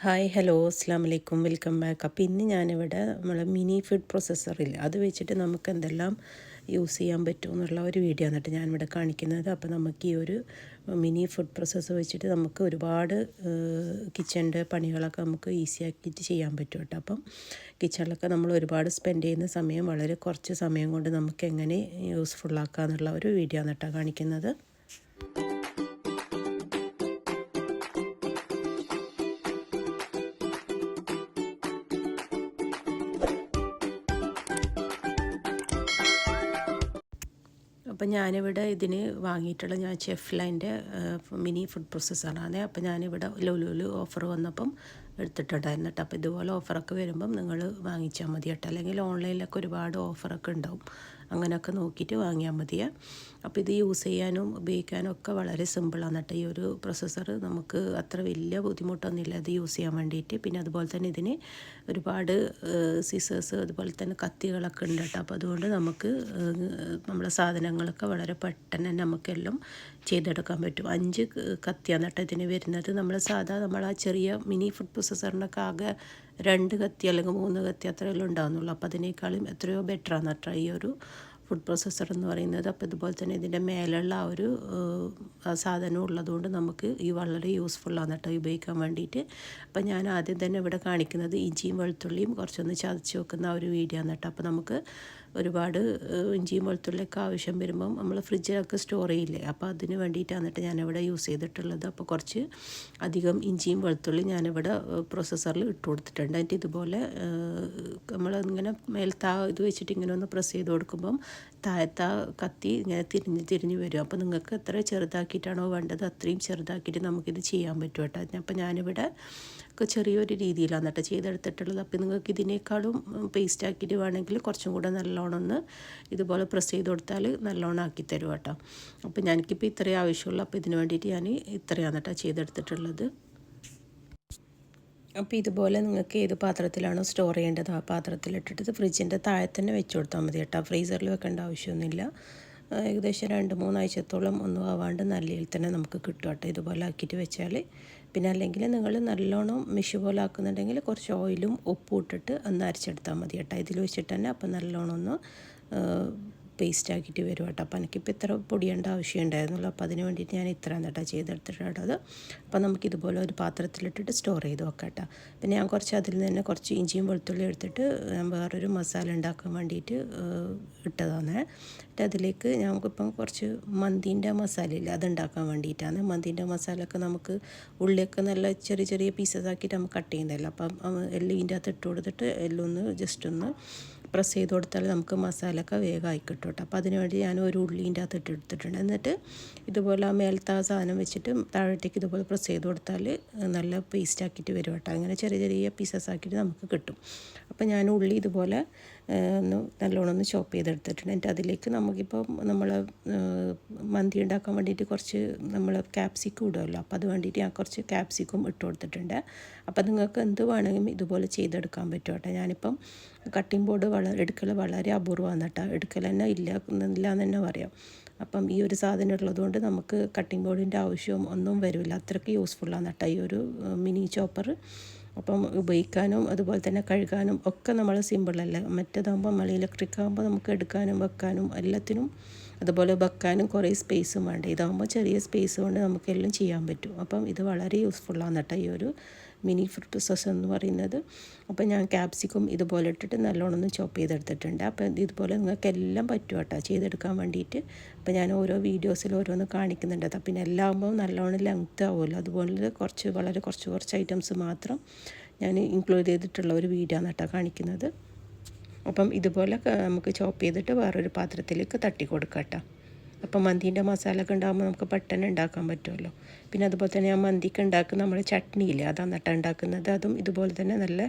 Hi hello അസ്സാം വലൈക്കും welcome back. അപ്പോൾ ഇന്ന് ഞാനിവിടെ നമ്മളെ മിനി ഫുഡ് പ്രോസസ്സറില്ല അത് വെച്ചിട്ട് നമുക്ക് എന്തെല്ലാം യൂസ് ചെയ്യാൻ പറ്റും എന്നുള്ള ഒരു വീഡിയോ എന്നിട്ട് ഞാനിവിടെ കാണിക്കുന്നത്. അപ്പോൾ നമുക്ക് ഈ ഒരു മിനി ഫുഡ് പ്രോസസ്സർ വെച്ചിട്ട് നമുക്ക് ഒരുപാട് കിച്ചണിൻ്റെ പണികളൊക്കെ നമുക്ക് ഈസി ആക്കിയിട്ട് ചെയ്യാൻ പറ്റും കേട്ടോ. അപ്പം കിച്ചണിലൊക്കെ നമ്മൾ ഒരുപാട് സ്പെൻഡ് ചെയ്യുന്ന സമയം വളരെ കുറച്ച് സമയം കൊണ്ട് നമുക്ക് എങ്ങനെ യൂസ്ഫുള്ളാക്കുക എന്നുള്ള ഒരു വീഡിയോ എന്നിട്ടാണ് കാണിക്കുന്നത്. അപ്പം ഞാനിവിടെ ഇതിന് വാങ്ങിയിട്ടുള്ള ഞാൻ ഷെഫ്ലൈൻ്റെ മിനി ഫുഡ് പ്രോസസ്സറാണ്. അപ്പോൾ ഞാനിവിടെ ലുലുവിൽ ഓഫർ വന്നപ്പം എടുത്തിട്ടുണ്ടായിരുന്നു കേട്ടോ. അപ്പോൾ ഇതുപോലെ ഓഫറൊക്കെ വരുമ്പം നിങ്ങൾ വാങ്ങിച്ചാൽ മതി കേട്ടോ. അല്ലെങ്കിൽ ഓൺലൈനിലൊക്കെ ഒരുപാട് ഓഫറൊക്കെ ഉണ്ടാവും, അങ്ങനെയൊക്കെ നോക്കിയിട്ട് വാങ്ങിയാൽ മതിയേ. അപ്പോൾ ഇത് യൂസ് ചെയ്യാനും ഉപയോഗിക്കാനും ഒക്കെ വളരെ സിമ്പിളാണ് കേട്ടോ. ഈ ഒരു പ്രോസസ്സർ നമുക്ക് അത്ര വലിയ ബുദ്ധിമുട്ടൊന്നുമില്ല ഇത് യൂസ് ചെയ്യാൻ വേണ്ടിയിട്ട്. പിന്നെ അതുപോലെ തന്നെ ഇതിന് ഒരുപാട് സിസേഴ്സ് അതുപോലെ തന്നെ കത്തികളൊക്കെ ഉണ്ട് കേട്ടോ. അപ്പോൾ അതുകൊണ്ട് നമുക്ക് നമ്മളെ സാധനങ്ങളൊക്കെ വളരെ പെട്ടെന്ന് തന്നെ നമുക്കെല്ലാം ചെയ്തെടുക്കാൻ പറ്റും. 5 കത്തിയാണ് കേട്ടോ ഇതിന് വരുന്നത്. നമ്മൾ ആ ചെറിയ മിനി ഫുഡ് പ്രോസസ്സറിനൊക്കെ ആകെ 2 കത്തി അല്ലെങ്കിൽ 3 കത്തി അത്രയെല്ലാം ഉണ്ടാകുന്നുള്ളൂ. അപ്പോൾ അതിനേക്കാളും എത്രയോ ബെറ്ററാണ് കേട്ടോ ഈ ഒരു ഫുഡ് പ്രോസസ്സർ എന്ന് പറയുന്നത്. അപ്പോൾ ഇതുപോലെ തന്നെ ഇതിൻ്റെ മേലുള്ള ആ ഒരു സാധനം ഉള്ളതുകൊണ്ട് നമുക്ക് ഈ വളരെ യൂസ്ഫുള്ളാണ് കേട്ടോ ഉപയോഗിക്കാൻ വേണ്ടിയിട്ട്. അപ്പോൾ ഞാൻ ആദ്യം തന്നെ ഇവിടെ കാണിക്കുന്നത് ഇഞ്ചിയും വെളുത്തുള്ളിയും കുറച്ചൊന്ന് ചതച്ച് വെക്കുന്ന ആ ഒരു വീഡിയോ ആണ് കേട്ടോ. അപ്പോൾ നമുക്ക് ഒരുപാട് ഇഞ്ചിയും വെളുത്തുള്ളിയൊക്കെ ആവശ്യം വരുമ്പം നമ്മൾ ഫ്രിഡ്ജിലൊക്കെ സ്റ്റോർ ചെയ്യില്ലേ, അപ്പോൾ അതിന് വേണ്ടിയിട്ടാണ് എന്നിട്ട് ഞാനിവിടെ യൂസ് ചെയ്തിട്ടുള്ളത്. അപ്പോൾ കുറച്ച് അധികം ഇഞ്ചിയും വെളുത്തുള്ളി ഞാനിവിടെ പ്രോസസ്സറിൽ ഇട്ട് കൊടുത്തിട്ടുണ്ട്. എന്നിട്ട് ഇതുപോലെ നമ്മളിങ്ങനെ മേലത്തെ ഇത് വെച്ചിട്ട് ഇങ്ങനെ ഒന്ന് പ്രസ് ചെയ്ത് കൊടുക്കുമ്പം താഴത്തെ കത്തി ഇങ്ങനെ തിരിഞ്ഞ് വരും. അപ്പോൾ നിങ്ങൾക്ക് എത്ര ചെറുതാക്കിയിട്ടാണോ വേണ്ടത് അത്രയും ചെറുതാക്കിയിട്ട് നമുക്കിത് ചെയ്യാൻ പറ്റും കേട്ടോ. അപ്പോൾ ഞാനിവിടെ ചെറിയൊരു രീതിയിലാണ് കേട്ടോ ചെയ്തെടുത്തിട്ടുള്ളത്. അപ്പോൾ നിങ്ങൾക്ക് ഇതിനേക്കാളും പേസ്റ്റ് ആക്കിയിട്ട് വേണമെങ്കിൽ കുറച്ചും കൂടെ നല്ലോണം ഒന്ന് ഇതുപോലെ പ്രസ് ചെയ്ത് കൊടുത്താൽ നല്ലോണം ആക്കി തരും കേട്ടോ. അപ്പോൾ എനിക്കിപ്പോൾ ഇത്രയും ആവശ്യമുള്ളൂ. അപ്പോൾ ഇതിന് വേണ്ടിയിട്ട് ഞാൻ ഇത്രയാണ് കേട്ടോ ചെയ്തെടുത്തിട്ടുള്ളത്. അപ്പോൾ ഇതുപോലെ നിങ്ങൾക്ക് ഏത് പാത്രത്തിലാണോ സ്റ്റോർ ചെയ്യേണ്ടത് ആ പാത്രത്തിലിട്ടിട്ട് ഫ്രിഡ്ജിൻ്റെ താഴെ തന്നെ വെച്ച് കൊടുത്താൽ മതി കേട്ടോ. ഫ്രീസറിൽ വെക്കേണ്ട ആവശ്യമൊന്നുമില്ല. ഏകദേശം 2-3 ആഴ്ചത്തോളം ഒന്നും ആവാണ്ട് നല്ലയിൽ തന്നെ നമുക്ക് കിട്ടും കേട്ടോ ഇതുപോലെ ആക്കിയിട്ട് വെച്ചാൽ. പിന്നെ അല്ലെങ്കിൽ നിങ്ങൾ നല്ലോണം മിഷ് പോലെ ആക്കുന്നുണ്ടെങ്കിൽ കുറച്ച് ഓയിലും ഉപ്പും ഇട്ടിട്ട് ഒന്ന് അരച്ചെടുത്താൽ മതി കേട്ടോ ഇതിൽ വെച്ചിട്ട് തന്നെ. അപ്പോൾ നല്ലോണം ഒന്ന് പേസ്റ്റ് ആക്കിയിട്ട് വരും കേട്ടോ. അപ്പോൾ എനിക്കിപ്പോൾ ഇത്ര പൊടിയേണ്ട ആവശ്യം ഉണ്ടായിരുന്നുള്ളൂ. അപ്പോൾ അതിന് വേണ്ടിയിട്ട് ഞാൻ ഇത്ര കേട്ടോ ചെയ്തെടുത്തിട്ടുള്ളത്. അപ്പോൾ നമുക്കിതുപോലെ ഒരു പാത്രത്തിലിട്ടിട്ട് സ്റ്റോർ ചെയ്ത് വെക്കാം കേട്ടോ. പിന്നെ ഞാൻ കുറച്ച് അതിൽ നിന്ന് തന്നെ കുറച്ച് ഇഞ്ചിയും വെളുത്തുള്ളി എടുത്തിട്ട് ഞാൻ വേറൊരു മസാല ഉണ്ടാക്കാൻ വേണ്ടിയിട്ട് ഇട്ടതാണ്. എന്നിട്ട് അതിലേക്ക് നമുക്കിപ്പം കുറച്ച് മന്തീൻ്റെ മസാലയില്ല അതുണ്ടാക്കാൻ വേണ്ടിയിട്ടാണ്. മന്തീൻ്റെ മസാലയൊക്കെ നമുക്ക് ഉള്ളിയൊക്കെ നല്ല ചെറിയ ചെറിയ പീസസ് ആക്കിയിട്ട് നമുക്ക് കട്ട് ചെയ്യുന്നതല്ല. അപ്പം എല്ലാം ഇതിൻ്റെ അകത്ത് ഇട്ട് കൊടുത്തിട്ട് എല്ലാം ഒന്ന് ജസ്റ്റ് ഒന്ന് പ്രസ് ചെയ്ത് കൊടുത്താൽ നമുക്ക് മസാലയൊക്കെ വേഗമായി കിട്ടും കേട്ടോ. അപ്പോൾ അതിന് വേണ്ടി ഞാൻ ഒരു ഉള്ളീൻ്റെ അകത്ത് ഇട്ടെടുത്തിട്ടുണ്ട്. എന്നിട്ട് ഇതുപോലെ ആ മേലത്തെ ആ സാധനം വെച്ചിട്ട് താഴത്തേക്ക് ഇതുപോലെ പ്രസ് ചെയ്ത് കൊടുത്താൽ നല്ല പേസ്റ്റ് ആക്കിയിട്ട് വരും കേട്ടോ. അങ്ങനെ ചെറിയ ചെറിയ പീസസ് ആക്കിയിട്ട് നമുക്ക് കിട്ടും. അപ്പോൾ ഞാൻ ഉള്ളി ഇതുപോലെ ഒന്ന് നല്ലോണം ഒന്ന് ചോപ്പ് ചെയ്തെടുത്തിട്ടുണ്ട്. എന്നിട്ട് അതിലേക്ക് നമുക്കിപ്പോൾ നമ്മൾ മന്തി ഉണ്ടാക്കാൻ വേണ്ടിയിട്ട് കുറച്ച് നമ്മൾ ക്യാപ്സിക്കം ഇടുമല്ലോ, അപ്പോൾ അത് വേണ്ടിയിട്ട് ഞാൻ കുറച്ച് ക്യാപ്സിക്കം ഇട്ട് കൊടുത്തിട്ടുണ്ട്. അപ്പോൾ നിങ്ങൾക്ക് എന്ത് വേണമെങ്കിലും ഇതുപോലെ ചെയ്തെടുക്കാൻ പറ്റും കേട്ടോ. ഞാനിപ്പം കട്ടിംഗ് ബോർഡ് എടുക്കൽ വളരെ അപൂർവമാണ് കേട്ടോ. എടുക്കൽ തന്നെ ഇല്ല എന്ന് തന്നെ പറയാം. അപ്പം ഈ ഒരു സാധനം ഉള്ളതുകൊണ്ട് നമുക്ക് കട്ടിംഗ് ബോർഡിൻ്റെ ആവശ്യവും ഒന്നും വരില്ല. അത്രയ്ക്ക് യൂസ്ഫുള്ളാണ് കേട്ടോ ഈ ഒരു മിനി ചോപ്പർ. അപ്പം ഉപയോഗിക്കാനും അതുപോലെ തന്നെ കഴുകാനും ഒക്കെ നമ്മൾ സിമ്പിളല്ലേ. മറ്റേതാകുമ്പോൾ നമ്മൾ ഇലക്ട്രിക് ആകുമ്പോൾ നമുക്ക് എടുക്കാനും വെക്കാനും എല്ലാത്തിനും അതുപോലെ വെക്കാനും കുറേ സ്പേസും വേണ്ട. ഇതാകുമ്പോൾ ചെറിയ സ്പേസ് കൊണ്ട് നമുക്കെല്ലാം ചെയ്യാൻ പറ്റും. അപ്പം ഇത് വളരെ യൂസ്ഫുള്ളാണ് കേട്ടോ ഈ ഒരു മിനി ഫുഡ് പ്രോസസ്സർ എന്ന് പറയുന്നത്. അപ്പോൾ ഞാൻ ക്യാപ്സിക്കം ഇതുപോലെ ഇട്ടിട്ട് നല്ലോണം ഒന്ന് ചോപ്പ് ചെയ്തെടുത്തിട്ടുണ്ട്. അപ്പോൾ ഇതുപോലെ നിങ്ങൾക്ക് എല്ലാം പറ്റും കേട്ടോ ചെയ്തെടുക്കാൻ വേണ്ടിയിട്ട്. അപ്പോൾ ഞാൻ ഓരോ വീഡിയോസിൽ ഓരോന്ന് കാണിക്കുന്നുണ്ട്. അപ്പോൾ പിന്നെ എല്ലാം ആകുമ്പോൾ നല്ലോണം ലെങ്ത് ആവുമല്ലോ, അതുപോലെ കുറച്ച് ഐറ്റംസ് മാത്രം ഞാൻ ഇൻക്ലൂഡ് ചെയ്തിട്ടുള്ള ഒരു വീഡിയോ ആണ് കേട്ടോ കാണിക്കുന്നത്. അപ്പം ഇതുപോലെ നമുക്ക് ചോപ്പ് ചെയ്തിട്ട് വേറൊരു പാത്രത്തിലേക്ക് തട്ടി കൊടുക്കാം കേട്ടോ. അപ്പം മന്തീൻ്റെ മസാല ഒക്കെ ഉണ്ടാകുമ്പോൾ നമുക്ക് പെട്ടെന്ന് ഉണ്ടാക്കാൻ പറ്റുമല്ലോ. പിന്നെ അതുപോലെ തന്നെ ഞാൻ മന്തിക്ക് ഉണ്ടാക്കുന്ന നമ്മൾ ചട്നിയില്ലേ അതാണ് കേട്ടോ ഉണ്ടാക്കുന്നത്. അതും ഇതുപോലെ തന്നെ നല്ല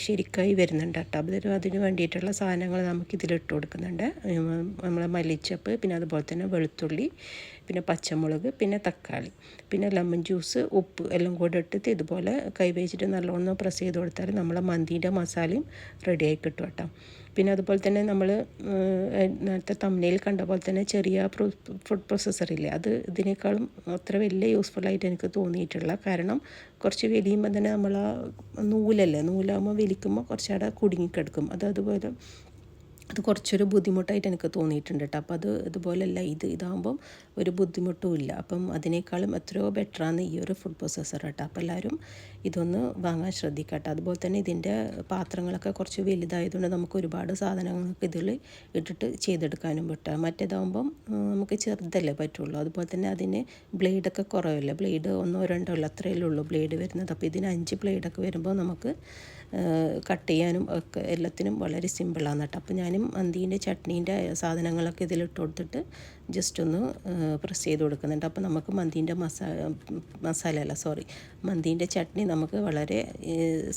ശരിക്കായി വരുന്നുണ്ട് കേട്ടോ. അതിന് വേണ്ടിയിട്ടുള്ള സാധനങ്ങൾ നമുക്ക് ഇതിലിട്ട് കൊടുക്കുന്നുണ്ട്. നമ്മളെ മല്ലിച്ചപ്പ്, പിന്നെ അതുപോലെ തന്നെ വെളുത്തുള്ളി, പിന്നെ പച്ചമുളക്, പിന്നെ തക്കാളി, പിന്നെ ലെമൺ ജ്യൂസ്, ഉപ്പ് എല്ലാം കൂടെ ഇട്ടിട്ട് ഇതുപോലെ കൈ വെച്ചിട്ട് നല്ലോണം പ്രസ് ചെയ്ത് കൊടുത്താൽ നമ്മളെ മന്തീൻ്റെ മസാലയും റെഡിയായി കിട്ടും കേട്ടോ. പിന്നെ അതുപോലെ തന്നെ നമ്മൾ നേരത്തെ തമ്മനയിൽ കണ്ട പോലെ തന്നെ ചെറിയ ഫുഡ് പ്രോസസ്സറില്ലേ, അത് ഇതിനേക്കാളും അത്ര വലിയ യൂസ്ഫുള്ളായിട്ട് എനിക്ക് തോന്നിയിട്ടില്ല. കാരണം കുറച്ച് വലിയുമ്പോൾ തന്നെ നമ്മൾ നൂലാകുമ്പോൾ വലിക്കുമ്പോൾ കുറച്ചുകൂടെ കുടുങ്ങിക്കിടക്കും. അതുപോലെ അത് കുറച്ചൊരു ബുദ്ധിമുട്ടായിട്ട് എനിക്ക് തോന്നിയിട്ടുണ്ട് കേട്ടോ. അപ്പോൾ ഇതുപോലെയല്ല, ഇതാകുമ്പം ഒരു ബുദ്ധിമുട്ടും ഇല്ല. അപ്പം അതിനേക്കാളും എത്രയോ ബെറ്ററാണ് ഈ ഒരു ഫുഡ് പ്രോസസ്സർ കേട്ടോ. അപ്പോൾ എല്ലാവരും ഇതൊന്ന് വാങ്ങാൻ ശ്രദ്ധിക്കട്ടെ. അതുപോലെ തന്നെ ഇതിൻ്റെ പാത്രങ്ങളൊക്കെ കുറച്ച് വലുതായതുകൊണ്ട് നമുക്ക് ഒരുപാട് സാധനങ്ങൾക്ക് ഇതിൽ ഇട്ടിട്ട് ചെയ്തെടുക്കാനും പറ്റും. മറ്റേതാകുമ്പം നമുക്ക് ചെറുതല്ലേ പറ്റുള്ളൂ. അതുപോലെ തന്നെ അതിന് ബ്ലേഡൊക്കെ കുറവല്ലേ, ബ്ലേഡ് 1-2 അത്രയല്ലേ ഉള്ളൂ ബ്ലേഡ് വരുന്നത്. അപ്പോൾ ഇതിന് 5 ബ്ലേഡൊക്കെ വരുമ്പോൾ നമുക്ക് കട്ട് ചെയ്യാനും ഒക്കെ എല്ലാത്തിനും വളരെ സിമ്പിളാണ് കേട്ടോ. അപ്പോൾ ഞാനും മന്തീൻ്റെ ചട്നീൻ്റെ സാധനങ്ങളൊക്കെ ഇതിലിട്ട് കൊടുത്തിട്ട് ജസ്റ്റ് ഒന്ന് പ്രസ് ചെയ്ത് കൊടുക്കുന്നുണ്ട്. അപ്പോൾ നമുക്ക് മന്തീൻ്റെ ചട്നി നമുക്ക് വളരെ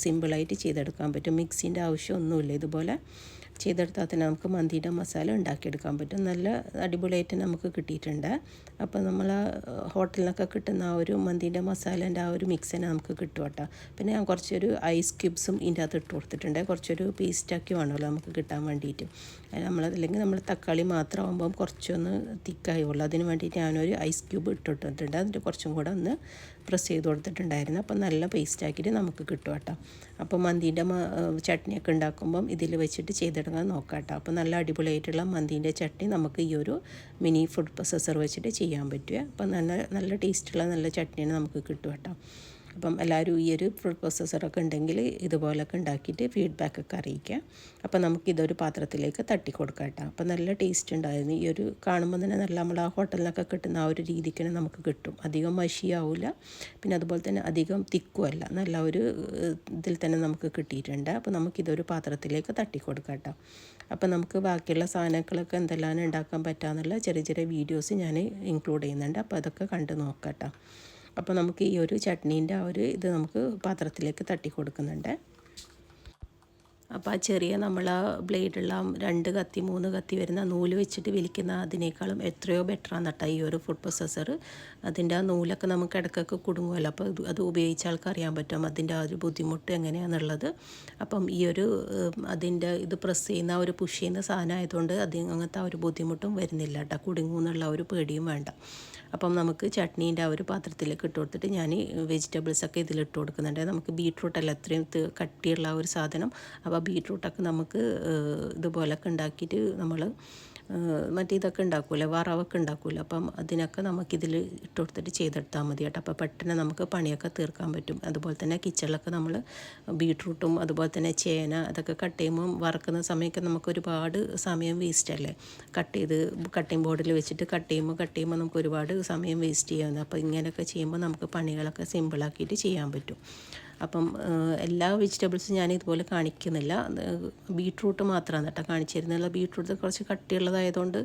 സിമ്പിളായിട്ട് ചെയ്തെടുക്കാൻ പറ്റും. മിക്സിൻ്റെ ആവശ്യമൊന്നുമില്ല. ഇതുപോലെ ചെയ്തെടുത്താൽ തന്നെ നമുക്ക് മന്തീൻ്റെ മസാല ഉണ്ടാക്കിയെടുക്കാൻ പറ്റും. നല്ല അടിപൊളിയായിട്ട് നമുക്ക് കിട്ടിയിട്ടുണ്ട്. അപ്പോൾ നമ്മൾ ഹോട്ടലിനൊക്കെ കിട്ടുന്ന ആ ഒരു മന്തീൻ്റെ മസാലേൻ്റെ ആ ഒരു മിക്സ് തന്നെ നമുക്ക് കിട്ടും കേട്ടോ. പിന്നെ ഞാൻ കുറച്ചൊരു ഐസ് ക്യൂബ്സും ഇതിൻ്റെ അകത്ത് ഇട്ട് കൊടുത്തിട്ടുണ്ട്. കുറച്ചൊരു പേസ്റ്റാക്കി വേണമല്ലോ നമുക്ക് കിട്ടാൻ വേണ്ടിയിട്ട്. അല്ലെങ്കിൽ നമ്മൾ തക്കാളി മാത്രമാകുമ്പം കുറച്ചൊന്ന് തിക്കായുള്ളൂ. അതിന് വേണ്ടിയിട്ട് ഞാനൊരു ഐസ് ക്യൂബ് ഇട്ടിട്ടുണ്ട്. അതിൻ്റെ കുറച്ചും കൂടെ ഒന്ന് പ്രസ് ചെയ്ത് കൊടുത്തിട്ടുണ്ടായിരുന്നു. അപ്പം നല്ല പേസ്റ്റാക്കിയിട്ട് നമുക്ക് കിട്ടും കേട്ടോ. അപ്പോൾ മന്തീൻ്റെ ചട്നിയൊക്കെ ഉണ്ടാക്കുമ്പം ഇതിൽ വെച്ചിട്ട് ചെയ്തെടുക്കാൻ നോക്കാം കേട്ടോ. അപ്പോൾ നല്ല അടിപൊളിയായിട്ടുള്ള മന്തീൻ്റെ ചട്നി നമുക്ക് ഈ ഒരു മിനി ഫുഡ് പ്രോസസ്സർ വെച്ചിട്ട് ചെയ്യാൻ പറ്റുക. അപ്പം നല്ല ടേസ്റ്റുള്ള നല്ല ചട്നിയാണ് നമുക്ക് കിട്ടും കേട്ടോ. അപ്പം എല്ലാവരും ഈ ഒരു ഫുഡ് പ്രോസസ്സറൊക്കെ ഉണ്ടെങ്കിൽ ഇതുപോലൊക്കെ ഉണ്ടാക്കിയിട്ട് ഫീഡ്ബാക്കൊക്കെ അറിയിക്കുക. അപ്പം നമുക്കിതൊരു പാത്രത്തിലേക്ക് തട്ടി കൊടുക്കാം കേട്ടോ. അപ്പം നല്ല ടേസ്റ്റ് ഉണ്ടായിരുന്നു. ഈ ഒരു കാണുമ്പോൾ തന്നെ നല്ല നമ്മൾ ആ ഹോട്ടലിനൊക്കെ കിട്ടുന്ന ആ ഒരു രീതിക്ക് തന്നെ നമുക്ക് കിട്ടും. അധികം മഷിയാവില്ല, പിന്നെ അതുപോലെ തന്നെ അധികം തിക്കുമല്ല, നല്ല ഒരു ഇതിൽ തന്നെ നമുക്ക് കിട്ടിയിട്ടുണ്ട്. അപ്പോൾ നമുക്കിതൊരു പാത്രത്തിലേക്ക് തട്ടി കൊടുക്കാം കേട്ടോ. അപ്പോൾ നമുക്ക് ബാക്കിയുള്ള സാധനങ്ങളൊക്കെ എന്തെല്ലാം ഉണ്ടാക്കാൻ പറ്റാമെന്നുള്ള ചെറിയ ചെറിയ വീഡിയോസ് ഞാൻ ഇൻക്ലൂഡ് ചെയ്യുന്നുണ്ട്. അപ്പോൾ അതൊക്കെ കണ്ട് നോക്കാം കേട്ടോ. അപ്പോൾ നമുക്ക് ഈ ഒരു ചട്നീൻ്റെ ആ ഒരു ഇത് നമുക്ക് പാത്രത്തിലേക്ക് തട്ടി കൊടുക്കുന്നുണ്ട്. അപ്പോൾ ആ ചെറിയ നമ്മൾ ആ ബ്ലേഡുള്ള 2 കത്തി 3 കത്തി വരുന്ന നൂല് വെച്ചിട്ട് വലിക്കുന്ന അതിനേക്കാളും എത്രയോ ബെറ്ററാണ് കേട്ടോ ഈ ഒരു ഫുഡ് പ്രോസസ്സർ. അതിൻ്റെ ആ നൂലൊക്കെ നമുക്ക് ഇടയ്ക്കൊക്കെ കുടുങ്ങുമല്ലോ. അപ്പോൾ അത് ഉപയോഗിച്ച ആൾക്ക് അറിയാൻ പറ്റും അതിൻ്റെ ആ ഒരു ബുദ്ധിമുട്ട് എങ്ങനെയാണെന്നുള്ളത്. അപ്പം ഈ ഒരു അതിൻ്റെ ഇത് പ്രസ് ചെയ്യുന്ന ഒരു പുഷ് ചെയ്യുന്ന സാധനം ആയതുകൊണ്ട് അങ്ങനത്തെ ആ ഒരു ബുദ്ധിമുട്ടും വരുന്നില്ല കേട്ടോ. കുടുങ്ങുമെന്നുള്ള ഒരു പേടിയും വേണ്ട. അപ്പം നമുക്ക് ചട്നീൻ്റെ ആ ഒരു പാത്രത്തിലേക്ക് ഇട്ട് കൊടുത്തിട്ട് ഞാൻ വെജിറ്റബിൾസൊക്കെ ഇതിലിട്ട് കൊടുക്കുന്നുണ്ട്. നമുക്ക് ബീട്രൂട്ടല്ല അത്രയും കട്ടിയുള്ള ആ ഒരു സാധനം. അപ്പോൾ ബീട്രൂട്ടൊക്കെ നമുക്ക് ഇതുപോലൊക്കെ ഉണ്ടാക്കിയിട്ട് നമ്മൾ മറ്റേ ഇതൊക്കെ ഉണ്ടാക്കൂല, വറവൊക്കെ ഉണ്ടാക്കൂല. അപ്പം അതിനൊക്കെ നമുക്കിതിൽ ഇട്ട് കൊടുത്തിട്ട് ചെയ്തെടുത്താൽ മതി കേട്ടോ. അപ്പോൾ പെട്ടെന്ന് നമുക്ക് പണിയൊക്കെ തീർക്കാൻ പറ്റും. അതുപോലെ തന്നെ കിച്ചണിലൊക്കെ നമ്മൾ ബീട്രൂട്ടും അതുപോലെ തന്നെ ചേന അതൊക്കെ കട്ട് ചെയ്യുമ്പം വറക്കുന്ന സമയമൊക്കെ നമുക്ക് ഒരുപാട് സമയം വേസ്റ്റല്ലേ. കട്ടിങ് ബോർഡിൽ വെച്ചിട്ട് കട്ട് ചെയ്യുമ്പോൾ നമുക്ക് ഒരുപാട് സമയം വേസ്റ്റ് ചെയ്യാവുന്നത്. അപ്പോൾ ഇങ്ങനെയൊക്കെ ചെയ്യുമ്പോൾ നമുക്ക് പണികളൊക്കെ സിമ്പിളാക്കിയിട്ട് ചെയ്യാൻ പറ്റും. അപ്പം എല്ലാ വെജിറ്റബിൾസും ഞാൻ ഇതുപോലെ കാണിക്കുന്നില്ല. ബീട്രൂട്ട് മാത്രമാണ് കേട്ടോ കാണിച്ചിരുന്നില്ല. ബീട്രൂട്ട് കുറച്ച് കട്ടിയുള്ളതായതുകൊണ്ട്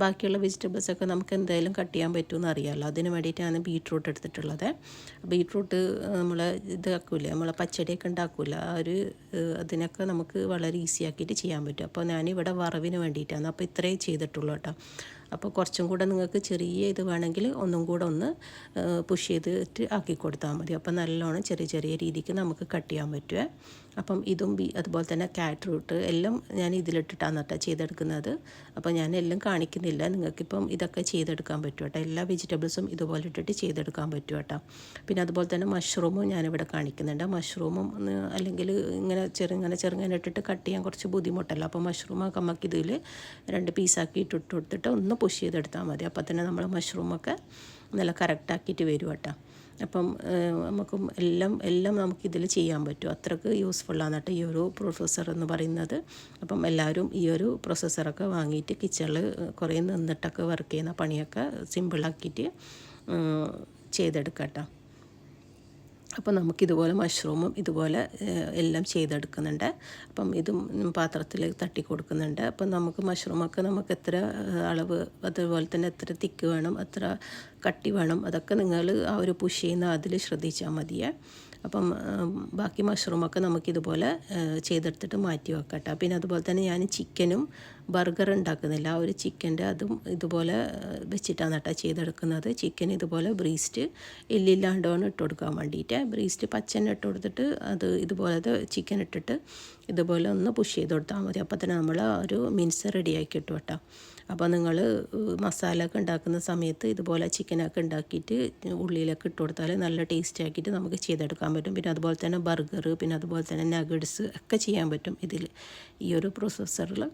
ബാക്കിയുള്ള വെജിറ്റബിൾസൊക്കെ നമുക്ക് എന്തായാലും കട്ട് ചെയ്യാൻ പറ്റുമെന്ന് അറിയാമല്ലോ. അതിന് വേണ്ടിയിട്ടാണ് ബീട്രൂട്ട് എടുത്തിട്ടുള്ളത്. ബീട്രൂട്ട് നമ്മൾ ഇതാക്കൂലേ, നമ്മളെ പച്ചടിയൊക്കെ ഉണ്ടാക്കൂല, അതിനൊക്കെ നമുക്ക് വളരെ ഈസി ആക്കിയിട്ട് ചെയ്യാൻ പറ്റും. അപ്പോൾ ഞാനിവിടെ വറവിന് വേണ്ടിയിട്ടാണ്. അപ്പോൾ ഇത്രയേ ചെയ്തിട്ടുള്ളൂ കേട്ടോ. അപ്പോൾ കുറച്ചും കൂടെ നിങ്ങൾക്ക് ചെറിയ ഇത് വേണമെങ്കിൽ ഒന്നും കൂടെ ഒന്ന് പുഷ് ചെയ്തിട്ട് ആക്കി കൊടുത്താൽ മതി. അപ്പോൾ നല്ലോണം ചെറിയ ചെറിയ രീതിക്ക് നമുക്ക് കട്ട് ചെയ്യാൻ പറ്റുമേ. അപ്പം ഇതും അതുപോലെ തന്നെ ക്യാരറ്റ് റൂട്ട് എല്ലാം ഞാൻ ഇതിലിട്ടിട്ടാണ് കേട്ടോ ചെയ്തെടുക്കുന്നത്. അപ്പോൾ ഞാൻ എല്ലാം കാണിക്കുന്നില്ല. നിങ്ങൾക്കിപ്പം ഇതൊക്കെ ചെയ്തെടുക്കാൻ പറ്റും കേട്ടോ. എല്ലാ വെജിറ്റബിൾസും ഇതുപോലെ ഇട്ടിട്ട് ചെയ്തെടുക്കാൻ പറ്റും കേട്ടോ. പിന്നെ അതുപോലെ തന്നെ മഷ്റൂമും ഞാനിവിടെ കാണിക്കുന്നുണ്ട്. മഷ്റൂമും അല്ലെങ്കിൽ ഇങ്ങനെ ചെറുങ്ങനെ ഇട്ടിട്ട് കട്ട് ചെയ്യാൻ കുറച്ച് ബുദ്ധിമുട്ടല്ല. അപ്പോൾ മഷ്റൂമൊക്കെ നമുക്കിതിൽ 2 പീസാക്കി ഇട്ട് കൊടുത്തിട്ട് ഒന്ന് പുഷ് ചെയ്തെടുത്താൽ മതി. അപ്പോൾ തന്നെ നമ്മൾ മഷ്റൂമൊക്കെ നല്ല കറക്റ്റാക്കിയിട്ട് വരും കേട്ടോ. അപ്പം നമുക്കും എല്ലാം നമുക്കിതിൽ ചെയ്യാൻ പറ്റും. അത്രയ്ക്ക് യൂസ്ഫുള്ളാണ് കേട്ടോ ഈ ഒരു പ്രോസസ്സർ എന്ന് പറയുന്നത്. അപ്പം എല്ലാവരും ഈ ഒരു പ്രോസസ്സറൊക്കെ വാങ്ങിയിട്ട് കിച്ചണിൽ കുറേ നിന്നിട്ടൊക്കെ വർക്ക് ചെയ്യുന്ന പണിയൊക്കെ സിമ്പിളാക്കിയിട്ട് ചെയ്തെടുക്കാം കേട്ടോ. അപ്പോൾ നമുക്കിതുപോലെ മഷ്റൂമും ഇതുപോലെ എല്ലാം ചെയ്തെടുക്കുന്നുണ്ട്. അപ്പം ഇതും പാത്രത്തിൽ തട്ടി കൊടുക്കുന്നുണ്ട്. അപ്പം നമുക്ക് മഷ്റൂമൊക്കെ നമുക്ക് എത്ര അളവ്, അതുപോലെ തന്നെ എത്ര തിക്ക് വേണം, എത്ര കട്ടി വേണം, അതൊക്കെ നിങ്ങൾ ആ ഒരു പുഷ് ചെയ്യുന്ന അതിൽ ശ്രദ്ധിച്ചാൽ മതിയേ. അപ്പം ബാക്കി മഷ്റൂമൊക്കെ നമുക്കിതുപോലെ ചെയ്തെടുത്തിട്ട് മാറ്റി വെക്കാം കേട്ടോ. പിന്നെ അതുപോലെ തന്നെ ഞാൻ ചിക്കനും ബർഗർ ഉണ്ടാക്കുന്നില്ല, ആ ഒരു ചിക്കൻ്റെ അതും ഇതുപോലെ വെച്ചിട്ടാണ് കേട്ടോ ചെയ്തെടുക്കുന്നത്. ചിക്കൻ ഇതുപോലെ ബ്രീസ്റ്റ് എല്ലില്ലാണ്ടോന്ന് ഇട്ട് കൊടുക്കാൻ വേണ്ടിയിട്ട് ബ്രീസ്റ്റ് പച്ചനെ ഇട്ട് കൊടുത്തിട്ട് അത് ഇതുപോലത്തെ ചിക്കൻ ഇട്ടിട്ട് ഇതുപോലെ ഒന്ന് പുഷ് ചെയ്ത് കൊടുത്താൽ മതി. അപ്പോൾ തന്നെ നമ്മൾ ഒരു മിൻസ് റെഡിയാക്കി കിട്ടും കേട്ടോ. അപ്പോൾ നിങ്ങൾ മസാല ഒക്കെ ഉണ്ടാക്കുന്ന സമയത്ത് ഇതുപോലെ ചിക്കനൊക്കെ ഉണ്ടാക്കിയിട്ട് ഉള്ളിയിലൊക്കെ ഇട്ട് കൊടുത്താൽ നല്ല ടേസ്റ്റി ആക്കിയിട്ട് നമുക്ക് ചെയ്തെടുക്കാൻ പറ്റും. പിന്നെ അതുപോലെ തന്നെ ബർഗർ, പിന്നെ അതുപോലെ തന്നെ നഗറ്റ്സ് ഒക്കെ ചെയ്യാൻ പറ്റും ഇതിൽ, ഈ ഒരു പ്രോസസ്സറിൽ.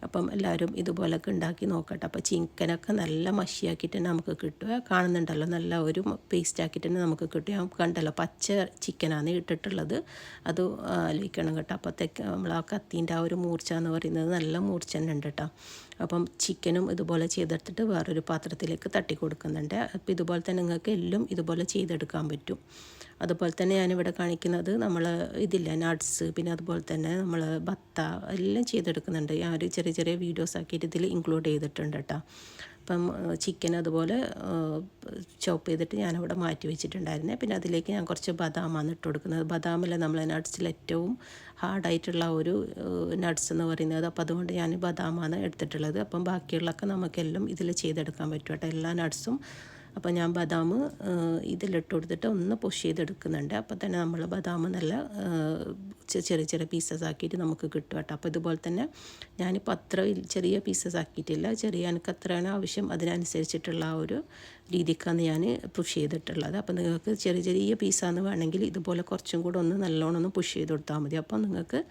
അപ്പം എല്ലാവരും ഇതുപോലൊക്കെ ഉണ്ടാക്കി നോക്കട്ടെ. അപ്പോൾ ചിക്കനൊക്കെ നല്ല മഷിയാക്കിയിട്ട് തന്നെ നമുക്ക് കിട്ടുക, കാണുന്നുണ്ടല്ലോ, നല്ല ഒരു പേസ്റ്റ് ആക്കിയിട്ട് തന്നെ നമുക്ക് കിട്ടും. ഞാൻ കണ്ടല്ലോ പച്ച ചിക്കനാണ് ഇട്ടിട്ടുള്ളത്, അത് ആലോചിക്കണം കേട്ടോ. അപ്പോഴത്തേക്ക് നമ്മൾ ആ കത്തീൻ്റെ ആ ഒരു മൂർച്ച എന്ന് പറയുന്നത് നല്ല മൂർച്ച തന്നെ ഉണ്ട് കേട്ടോ. അപ്പം ചിക്കനും ഇതുപോലെ ചെയ്തെടുത്തിട്ട് വേറൊരു പാത്രത്തിലേക്ക് തട്ടി കൊടുക്കുന്നുണ്ട്. അപ്പോൾ ഇതുപോലെ തന്നെ നിങ്ങൾക്ക് എല്ലാം ഇതുപോലെ ചെയ്തെടുക്കാൻ പറ്റും. അതുപോലെ തന്നെ ഞാനിവിടെ കാണിക്കുന്നത് നമ്മൾ ഇതില്ല നട്ട്സ്, പിന്നെ അതുപോലെ തന്നെ നമ്മൾ ബത്ത എല്ലാം ചെയ്തെടുക്കുന്നുണ്ട്. ഞാൻ ഒരു ചെറിയ ചെറിയ വീഡിയോസ് ആക്കിയിട്ട് ഇതിൽ ഇൻക്ലൂഡ് ചെയ്തിട്ടുണ്ട് കേട്ടോ. അപ്പം ചിക്കൻ അതുപോലെ ചോപ്പ് ചെയ്തിട്ട് ഞാനവിടെ മാറ്റി വെച്ചിട്ടുണ്ടായിരുന്നേ. പിന്നെ അതിലേക്ക് ഞാൻ കുറച്ച് ബദാമാണ് ഇട്ട് കൊടുക്കുന്നത്. ബദാമല്ല നമ്മളെ നട്ട്സിൽ ഏറ്റവും ഹാർഡായിട്ടുള്ള ഒരു നട്ട്സ് എന്ന് പറയുന്നത്. അപ്പോൾ അതുകൊണ്ട് ഞാൻ ബദാമാണ് എടുത്തിട്ടുള്ളത്. അപ്പം ബാക്കിയുള്ളതൊക്കെ നമുക്കെല്ലാം ഇതിൽ ചെയ്തെടുക്കാൻ പറ്റും കേട്ടോ, എല്ലാ നട്ട്സും. അപ്പോൾ ഞാൻ ബദാം ഇതിലിട്ട് കൊടുത്തിട്ട് ഒന്ന് പുഷ് ചെയ്തെടുക്കുന്നുണ്ട്. അപ്പോൾ തന്നെ നമ്മൾ ബദാം നല്ല ചെറിയ ചെറിയ പീസസ് ആക്കിയിട്ട് നമുക്ക് കിട്ടും കേട്ടോ. അപ്പോൾ ഇതുപോലെ തന്നെ ഞാനിപ്പോൾ അത്ര ചെറിയ പീസസ് ആക്കിയിട്ടില്ല, എനിക്ക് എത്രയാണ് ആവശ്യം അതിനനുസരിച്ചിട്ടുള്ള ആ ഒരു രീതിക്കാണ് ഞാൻ പുഷ് ചെയ്തിട്ടുള്ളത്. അപ്പോൾ നിങ്ങൾക്ക് ചെറിയ ചെറിയ പീസാന്ന് വേണമെങ്കിൽ ഇതുപോലെ കുറച്ചും കൂടെ ഒന്ന് നല്ലോണം ഒന്ന് പുഷ് ചെയ്ത് കൊടുത്താൽ മതി. അപ്പോൾ നിങ്ങൾക്ക്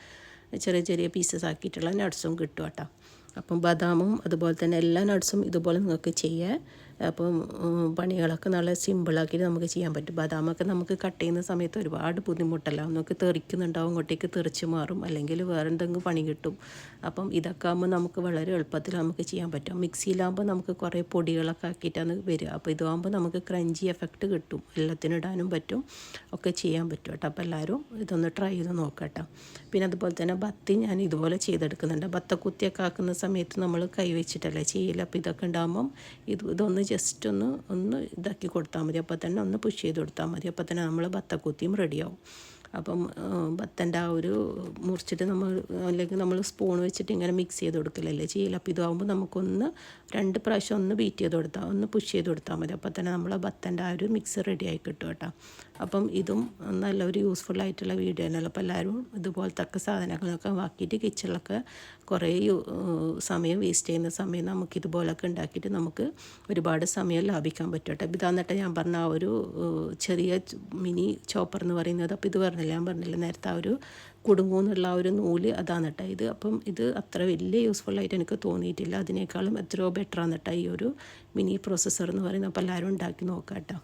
ചെറിയ ചെറിയ പീസസ് ആക്കിയിട്ടുള്ള നട്ട്സും കിട്ടും കേട്ടോ. അപ്പം ബദാമും അതുപോലെ തന്നെ എല്ലാ നട്ട്സും ഇതുപോലെ നിങ്ങൾക്ക് ചെയ്യാം. അപ്പം പണികളൊക്കെ നല്ല സിമ്പിളാക്കിയിട്ട് നമുക്ക് ചെയ്യാൻ പറ്റും. ബദാമൊക്കെ നമുക്ക് കട്ട് ചെയ്യുന്ന സമയത്ത് ഒരുപാട് ബുദ്ധിമുട്ടല്ല, നമുക്ക് തെറിക്കുന്നുണ്ടാവും, അങ്ങോട്ടേക്ക് തെറിച്ച് മാറും, അല്ലെങ്കിൽ വേറെ എന്തെങ്കിലും പണി കിട്ടും. അപ്പം ഇതൊക്കെ ആകുമ്പോൾ നമുക്ക് വളരെ എളുപ്പത്തിൽ നമുക്ക് ചെയ്യാൻ പറ്റും. മിക്സിയിലാകുമ്പോൾ നമുക്ക് കുറേ പൊടികളൊക്കെ ആക്കിയിട്ടാണ് വരിക. അപ്പോൾ ഇതാകുമ്പോൾ നമുക്ക് ക്രഞ്ചി എഫക്റ്റ് കിട്ടും, എല്ലാത്തിനും ഇടാനും പറ്റും, ഒക്കെ ചെയ്യാൻ പറ്റും കേട്ടോ. അപ്പോൾ എല്ലാവരും ഇതൊന്ന് ട്രൈ ചെയ്ത് നോക്കട്ടോ. പിന്നെ അതുപോലെ തന്നെ ബത്തി ഞാൻ ഇതുപോലെ ചെയ്തെടുക്കുന്നുണ്ട്. ബത്തക്കുത്തിയൊക്കെ ആക്കുന്ന സമയത്ത് നമ്മൾ കൈ വെച്ചിട്ടല്ലേ ചെയ്യില്ല. അപ്പോൾ ഇതൊക്കെ ഉണ്ടാകുമ്പം ഇതൊന്ന് ജസ്റ്റ് ഒന്ന് ഇതാക്കി കൊടുത്താൽ മതി. അപ്പോൾ തന്നെ ഒന്ന് പുഷ് ചെയ്ത് കൊടുത്താൽ മതി. അപ്പോൾ തന്നെ നമ്മൾ ബത്തക്കുത്തിയും റെഡിയാവും. അപ്പം ബത്തൻ്റെ ആ ഒരു മുറിച്ചിട്ട് അല്ലെങ്കിൽ നമ്മൾ സ്പൂൺ വെച്ചിട്ട് ഇങ്ങനെ മിക്സ് ചെയ്ത് കൊടുക്കലല്ലേ ചെയ്യില്ല. അപ്പോൾ ഇതാകുമ്പോൾ നമുക്കൊന്ന് 2 പ്രാവശ്യം ഒന്ന് ബീറ്റ് ചെയ്ത് കൊടുത്താൽ, ഒന്ന് പുഷ് ചെയ്ത് കൊടുത്താൽ മതി. അപ്പോൾ തന്നെ നമ്മൾ ബത്തൻ്റെ ആ ഒരു മിക്സ് റെഡിയായി കിട്ടും കേട്ടോ. അപ്പം ഇതും നല്ലൊരു യൂസ്ഫുൾ ആയിട്ടുള്ള വീഡിയോ തന്നെയല്ലോ. അപ്പോൾ എല്ലാവരും ഇതുപോലത്തെ സാധനങ്ങളൊക്കെ ആക്കിയിട്ട് കിച്ചണിലൊക്കെ കുറേ സമയം വേസ്റ്റ് ചെയ്യുന്ന സമയം നമുക്കിതുപോലൊക്കെ ഉണ്ടാക്കിയിട്ട് നമുക്ക് ഒരുപാട് സമയം ലാഭിക്കാൻ പറ്റും കേട്ടോ. ഇതാന്നിട്ട് ഞാൻ പറഞ്ഞ ആ ഒരു ചെറിയ മിനി ചോപ്പർ എന്ന് പറയുന്നത്. അപ്പോൾ ഇത് ഞാൻ പറഞ്ഞില്ല നേരത്തെ, ആ ഒരു കുടുങ്ങൂന്നുള്ള ആ ഒരു നൂല് അതാണ് കേട്ടോ ഇത്. അപ്പം ഇത് അത്ര വലിയ യൂസ്ഫുള്ളായിട്ട് എനിക്ക് തോന്നിയിട്ടില്ല, അതിനേക്കാളും എത്രയോ ബെറ്ററാണ് കേട്ടോ ഈ ഒരു മിനി പ്രോസസ്സർ എന്ന് പറയുന്നത്. അപ്പോൾ എല്ലാവരും ഉണ്ടാക്കി നോക്കാം കേട്ടോ.